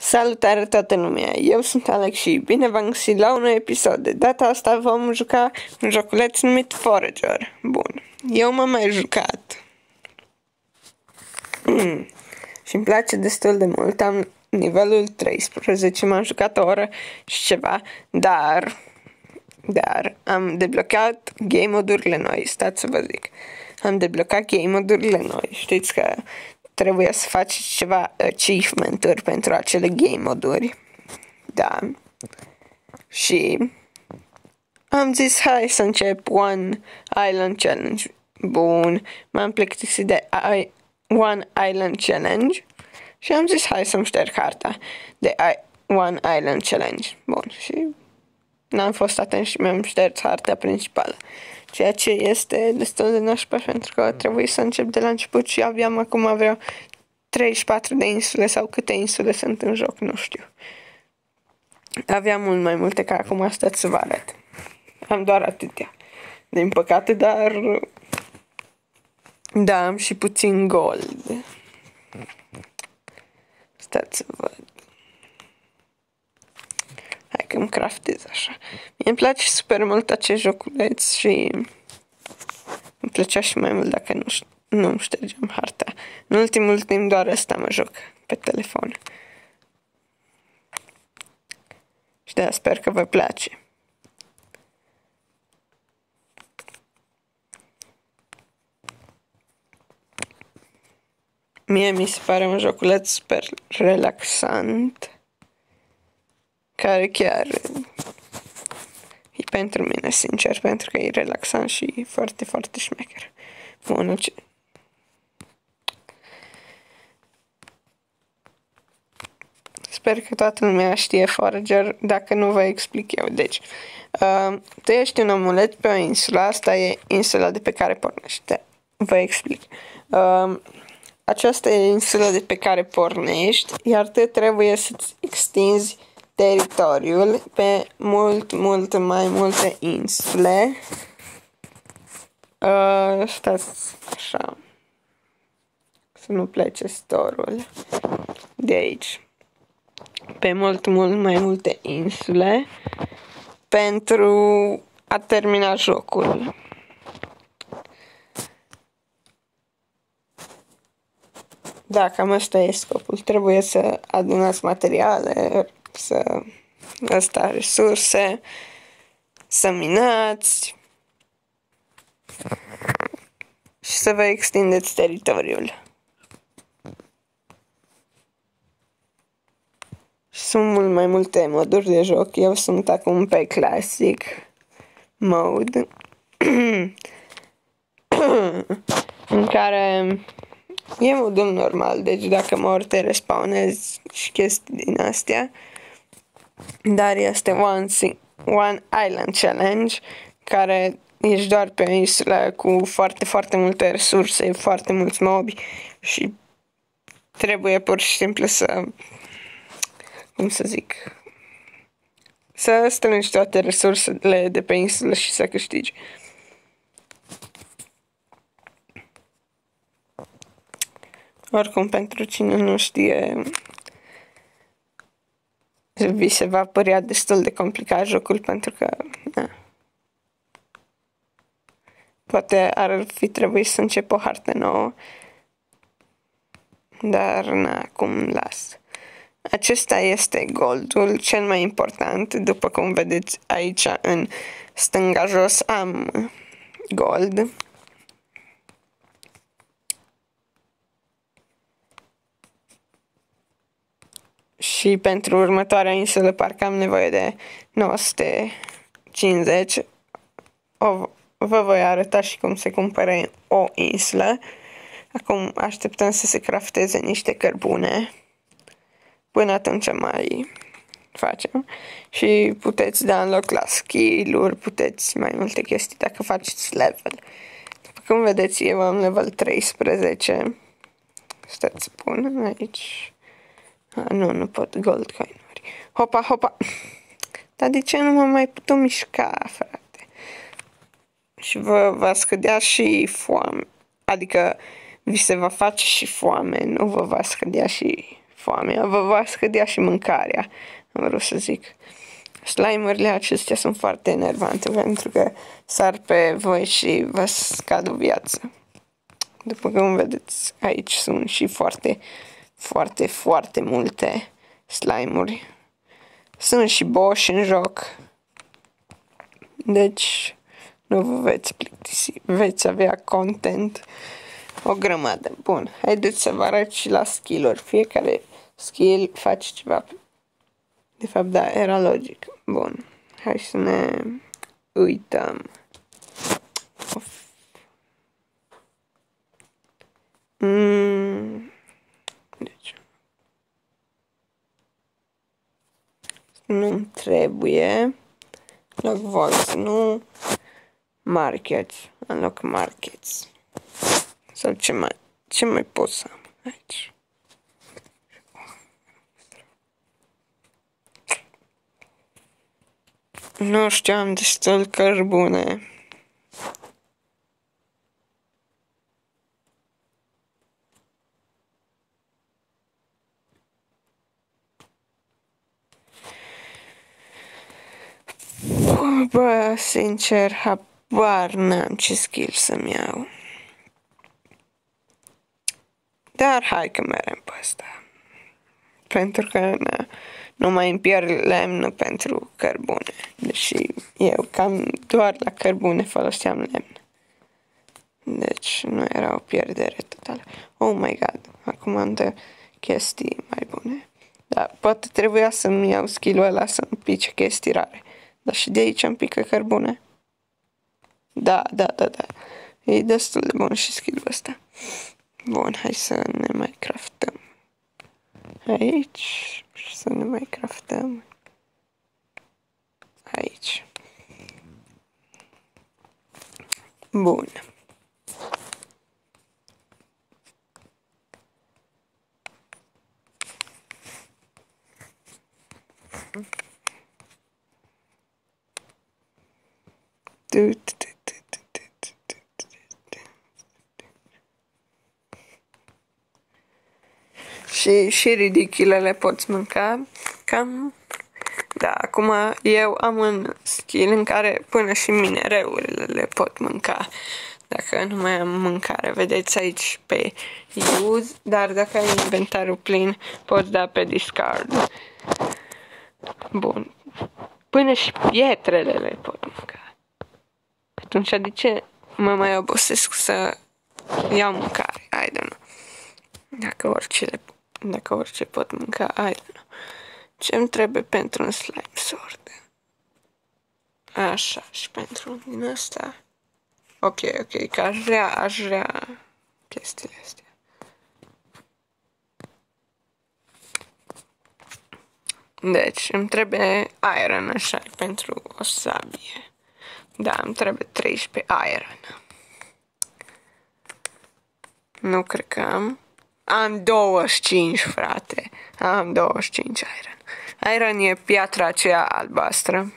Salutare toată lumea, eu sunt Alex și bine v-am găsit la un nou episod. De data asta vom juca un joculeț numit Forager. Bun, eu m-am mai jucat și îmi place destul de mult. Am nivelul 13, m-am jucat o oră și ceva, dar am deblocat game modurile noi. Stați să vă zic, am deblocat game modurile noi. Știți că trebuie să faci ceva achievement-uri pentru acele game moduri. Da. Și am zis hai să încep One Island Challenge. Bun, m-am plictisit de One Island Challenge și am zis hai să-mi șterg harta de One Island Challenge. Bun, și n-am fost atent și mi-am șters harta principală. Ceea ce este destul de nașpa pentru că trebuie să încep de la început și aveam acum vreo 34 de insule sau câte insule sunt în joc, nu știu. Aveam mult mai multe ca acum, stați să vă arăt. Am doar atâtea, din păcate, dar da, am și puțin gold. Stați să văd. Hai că îmi craftez așa. Mie îmi place super mult acest joculeț și îmi plăcea și mai mult dacă nu îmi ștergeam harta. În ultimul timp doar ăsta mă joc pe telefon. Și de-aia sper că vă place. Mie mi se pare un joculeț super relaxant, care chiar e pentru mine, sincer, pentru că e relaxant și foarte, foarte șmecher. Bun, sper că toată lumea știe Forager, dacă nu vă explic eu. Deci, tu ești un omulet pe o insulă, asta e insula de pe care pornești. Vă explic. Aceasta e insula de pe care pornești, iar tu trebuie să-ți extinzi teritoriul pe mult mai multe insule. Stați așa, să nu plece storul de aici. Pe mult mai multe insule pentru a termina jocul. Da, cam asta e scopul. Trebuie să adunați materiale, resurse, să minați și să vă extindeți teritoriul. Sunt mult mai multe moduri de joc. Eu sunt acum pe Classic Mode în care e modul normal, deci dacă mor te respawnezi și chestii din astea. Dar este One Island Challenge, care ești doar pe o insulă cu foarte, foarte multe resurse, foarte mulți mobi și trebuie pur și simplu să, cum să zic, să strângi toate resursele de pe insulă și să câștigi. Oricum, pentru cine nu știe, vi se va părea destul de complicat jocul pentru că poate ar fi trebuit să încep o hartă nouă, dar acum las. Acesta este goldul cel mai important, după cum vedeți aici în stânga jos am gold. Și pentru următoarea insulă parcă am nevoie de 950. Vă voi arăta și cum se cumpără o insulă. Acum așteptăm să se crafteze niște cărbune. Până atunci mai facem. Și puteți da unlock la skill-uri, puteți mai multe chestii dacă faceți level. După cum vedeți, eu am level 13. Stați să pun aici. Nu pot gold coin-uri. Hopa. Dar de ce nu mă mai putut mișca, frate? Și vă va scădea și foame. Adică vi se va face și foame, nu vă va scădea și foamea, vă va scădea și mâncarea, am vrut să zic. Slime-urile acestea sunt foarte enervante pentru că sar pe voi și vă scad o viață. După cum vedeți, aici sunt și foarte multe slime-uri. Sunt și boși în joc. Deci, nu vă veți plictisi. Veți avea content o grămadă. Bun, haideți să vă arăt și la skill-uri. Fiecare skill face ceva. De fapt, da, era logic. Bun, hai să ne uităm. Deci, nu-mi trebuie loc voice, nu markets, unlock markets. Sau ce mai pot să am aici? Nu știu, am destul cărbune. Bă, sincer, habar n-am ce skill să-mi iau. Dar hai că merem pe asta. Pentru că nu mai îmi pierd lemn pentru cărbune. Deși eu cam doar la cărbune foloseam lemn. Deci nu era o pierdere totală. Oh my god, acum am de chestii mai bune. Dar poate trebuia să-mi iau skill-ul ăla să-mi pice chestii rare. Dar și de aici îmi pică cărbune. Da. E destul de bun și skill-ul ăsta. Bun, hai să ne mai craftăm. Aici. Și să ne mai craftăm. Aici. Bun. Și ridichilele poți mânca. Cam. Da, acum eu am un skill în care până și minereurile le pot mânca. Dacă nu mai am mâncare. Vedeți aici pe use, dar dacă ai inventarul plin, poți da pe discard. Bun. Până și pietrele le pot mânca. Atunci de ce mă mai obosesc să iau mâncare? I don't know. Dacă orice pot mânca, I don't know. Ce-mi trebuie pentru un slime sword? Așa, și pentru din asta. Ok, că aș vrea chestiile astea. Deci, îmi trebuie iron, așa, pentru o sabie. Da, îmi trebuie 13 iron. Nu cred că am. Am 25, frate. Am 25 iron. Iron e piatra aceea albastră.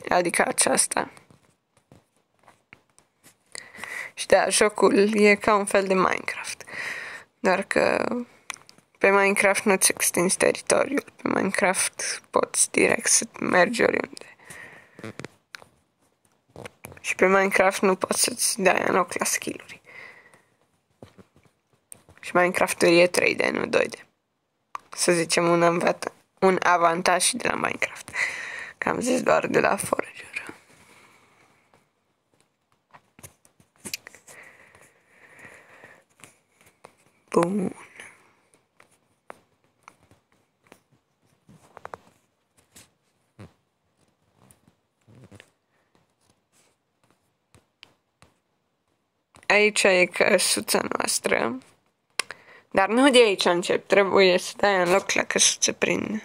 Adică aceasta. Și da, jocul e ca un fel de Minecraft. Doar că pe Minecraft nu-ți extinzi teritoriul. Pe Minecraft poți direct să mergi oriunde. Și pe Minecraft nu poți să-ți dai unlock la skill-uri. Și Minecraft-ul e 3D, nu 2D. Să zicem un avantaj de la Minecraft. Că am zis doar de la Forager. Bun. Aici e căsuța noastră. Dar nu de aici încep. Trebuie să dai un loc la căsuță prin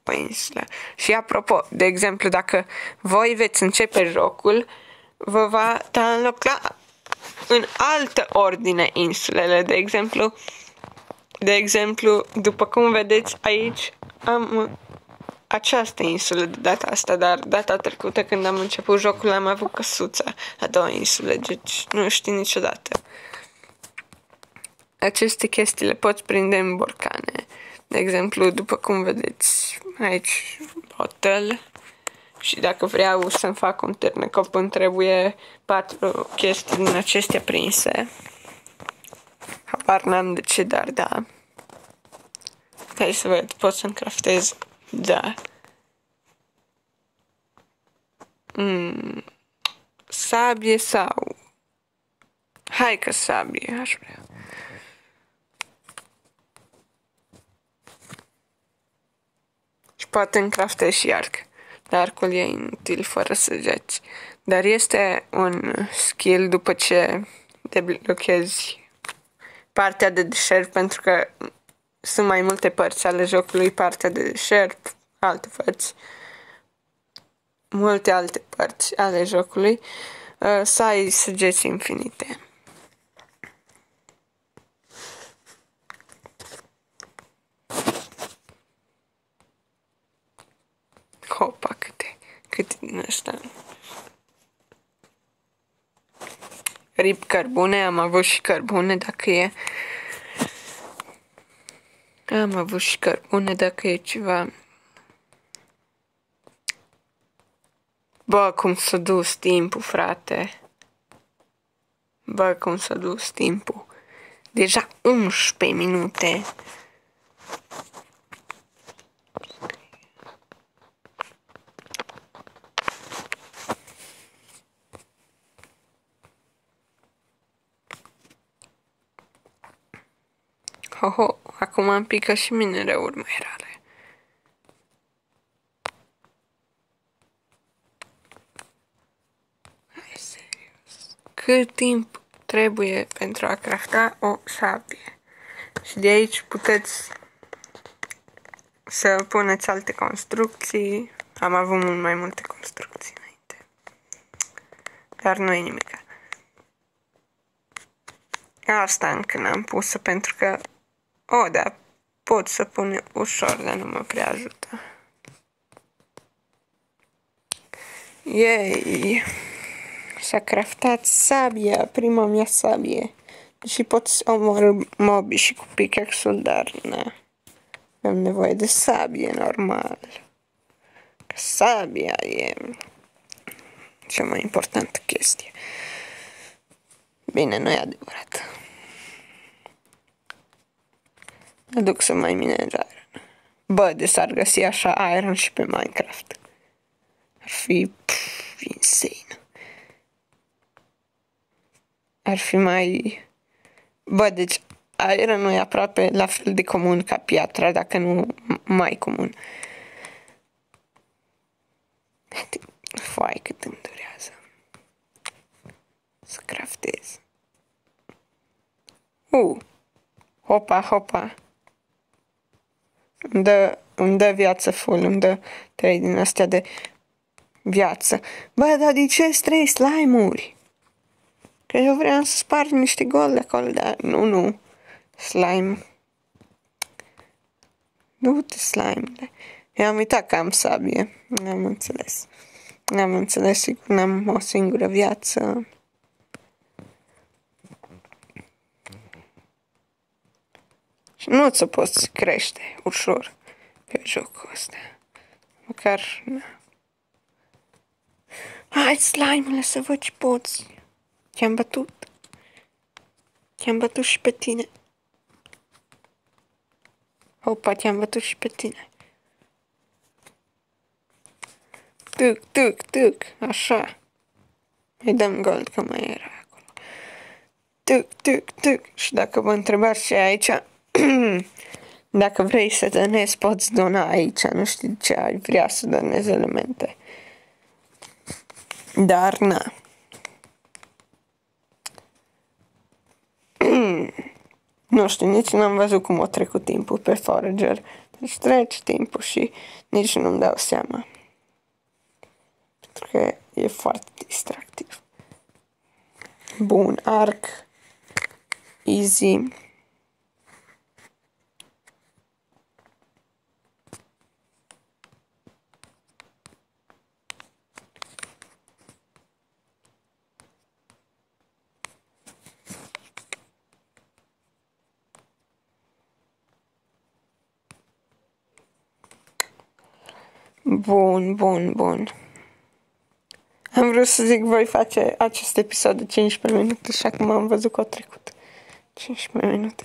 o insulă. Și apropo, de exemplu, dacă voi veți începe jocul, vă va da un loc în altă ordine insulele. De exemplu, după cum vedeți aici, am această insulă de data asta, dar data trecută când am început jocul am avut căsuța a doua insule, deci nu știu niciodată. aceste chestii le poți prinde în borcane. De exemplu, după cum vedeți aici, hotel. Și dacă vreau să-mi fac un târnăcop, îmi trebuie 4 chestii din acestea prinse. Habar n-am de ce, dar da. Hai să văd, pot să-mi craftez, da. Sabie sau... Hai că sabie aș vrea. Și poate îmi craftez și arc. Dar arcul e inutil fără săgeți. Dar este un skill după ce deblochezi partea de deșert, pentru că sunt mai multe părți ale jocului, partea de deșert, alte părți, multe alte părți ale jocului, să ai săgeți infinite. Hopa, câte din ăsta. Rip cărbune, am avut și cărbune dacă e. Am avut și cărbune dacă e ceva. Bă, cum s-a dus timpul, frate. Bă, cum s-a dus timpul. Deja 11 minute. Ho, acum am picat și minereuri mai rare. Hai, serios. Cât timp trebuie pentru a crafta o sabie? Și de aici puteți să puneți alte construcții. Am avut mult mai multe construcții înainte. Dar nu e nimic. Asta încă n-am pus pentru că... da, pot să pun ușor, dar nu mă prea ajută. Yay! S-a craftat sabia, prima mea sabie. Și pot să omor mobi și cu pickaxe-ul, dar na. Am nevoie de sabie, normal. Că sabia e cea mai importantă chestie. Bine, nu e adevărat. Mă duc să mai minez iron. Bă, de s-ar găsi așa iron și pe Minecraft. Ar fi insane. Ar fi mai... Bă, deci iron nu e aproape la fel de comun ca piatra, dacă nu mai comun. Fai, cât îmi durează să craftez. Hopa. Îmi dă viață full, îmi dă 3 din astea de viață. Bă, dar de ce 3 slime-uri? Că eu vreau să sparg niște gol de acolo, dar nu. Slime. Du-te, slime-ule. Eu am uitat că am sabie. N-am înțeles. N-am înțeles, sigur, n-am o singură viață. Și nu ți-o poți crește ușor pe jocul ăsta. Măcar, na. Hai, slime-ule, să văd ce poți. Te-am bătut. Te-am bătut și pe tine. Opa, te-am bătut și pe tine. Tuc. Așa. Îi dăm gold, că mai era acolo. Tuc. Și dacă vă întrebați ce e aici... Dacă vrei să donezi, poți dona aici. Nu știu de ce ai vrea să donezi elemente. Dar, na. Nu știu, nici n-am văzut cum a trecut timpul pe Forager. Deci trece timpul și nici nu-mi dau seama. Pentru că e foarte distractiv. Bun, arc. Easy. Bun, bun, bun. Am vrut să zic voi face acest episod de 15 minute și acum am văzut că au trecut 15 minute.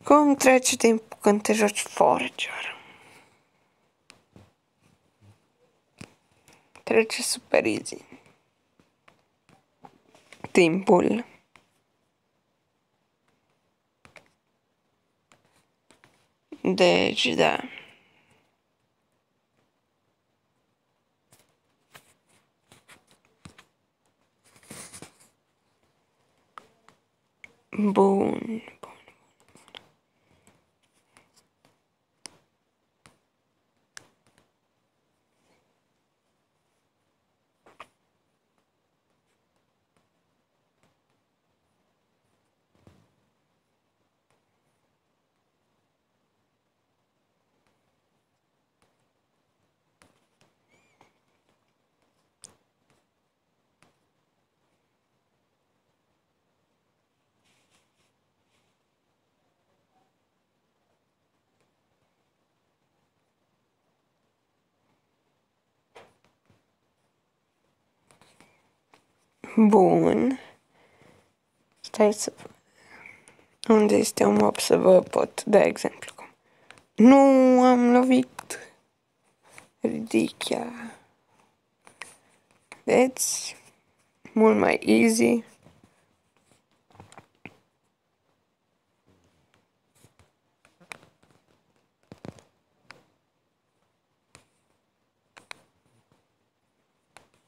Cum trece timpul când te joci Forager? Trece super easy. Timpul. Deci, da. Bun. Bun. Stai să... Unde este un mob să vă pot da exemplu? Nu am lovit. Ridichia. Deci, mult mai easy.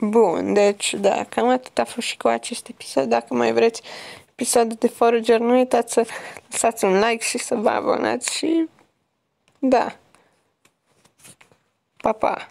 Bun, deci, da, cam atât a fost și cu acest episod. Dacă mai vreți episodul de Forager, nu uitați să lăsați un like și să vă abonați și... Da. Pa, pa!